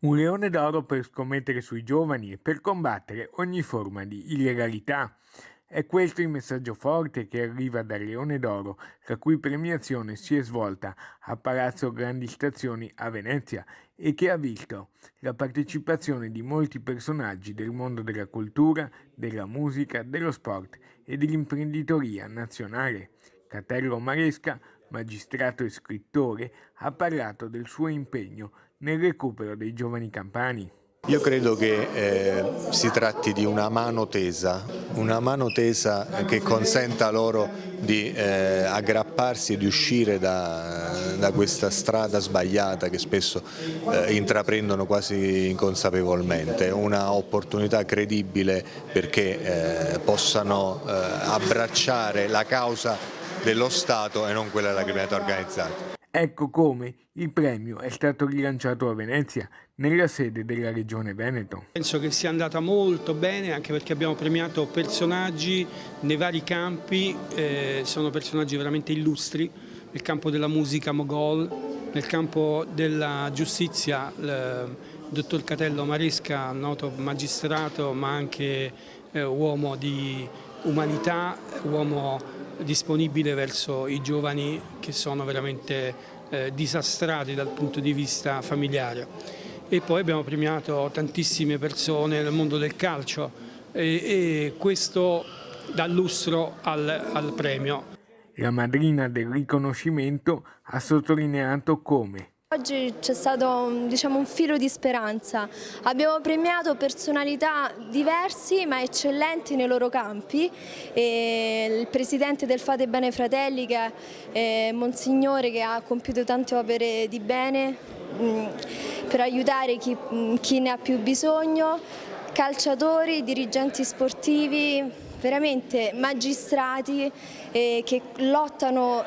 Un leone d'oro per scommettere sui giovani e per combattere ogni forma di illegalità. È questo il messaggio forte che arriva dal Leone d'Oro, la cui premiazione si è svolta a Palazzo Grandi Stazioni a Venezia e che ha visto la partecipazione di molti personaggi del mondo della cultura, della musica, dello sport e dell'imprenditoria nazionale. Catello Maresca, magistrato e scrittore, ha parlato del suo impegno nel recupero dei giovani campani. Io credo che si tratti di una mano tesa che consenta loro di aggrapparsi e di uscire da questa strada sbagliata che spesso intraprendono quasi inconsapevolmente. È una opportunità credibile perché possano abbracciare la causa dello Stato e non quella della criminalità organizzata. Ecco come il premio è stato rilanciato a Venezia, nella sede della Regione Veneto. Penso che sia andata molto bene anche perché abbiamo premiato personaggi nei vari campi, sono personaggi veramente illustri, nel campo della musica Mogol, nel campo della giustizia il dottor Catello Maresca, noto magistrato ma anche uomo di umanità, uomo disponibile verso i giovani che sono veramente disastrati dal punto di vista familiare. E poi abbiamo premiato tantissime persone nel mondo del calcio e questo dà lustro al premio. La madrina del riconoscimento ha sottolineato come oggi c'è stato un filo di speranza. Abbiamo premiato personalità diversi ma eccellenti nei loro campi. Il presidente del Fate Bene Fratelli, che è Monsignore, che ha compiuto tante opere di bene per aiutare chi ne ha più bisogno, calciatori, dirigenti sportivi, veramente magistrati che lottano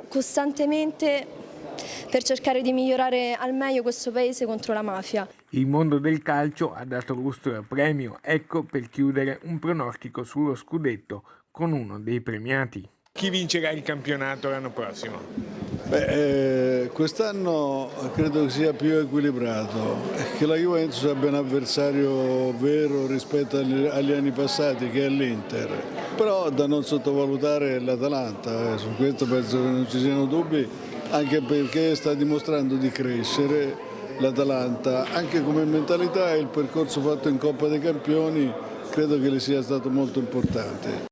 costantemente per cercare di migliorare al meglio questo paese contro la mafia. il mondo del calcio ha dato lustro al premio, ecco per chiudere un pronostico sullo scudetto con uno dei premiati. Chi vincerà il campionato l'anno prossimo? Quest'anno credo che sia più equilibrato, che la Juventus abbia un avversario vero rispetto agli anni passati, che è l'Inter, però da non sottovalutare è l'Atalanta, su questo penso che non ci siano dubbi, anche perché sta dimostrando di crescere l'Atalanta, anche come mentalità, e il percorso fatto in Coppa dei Campioni credo che le sia stato molto importante.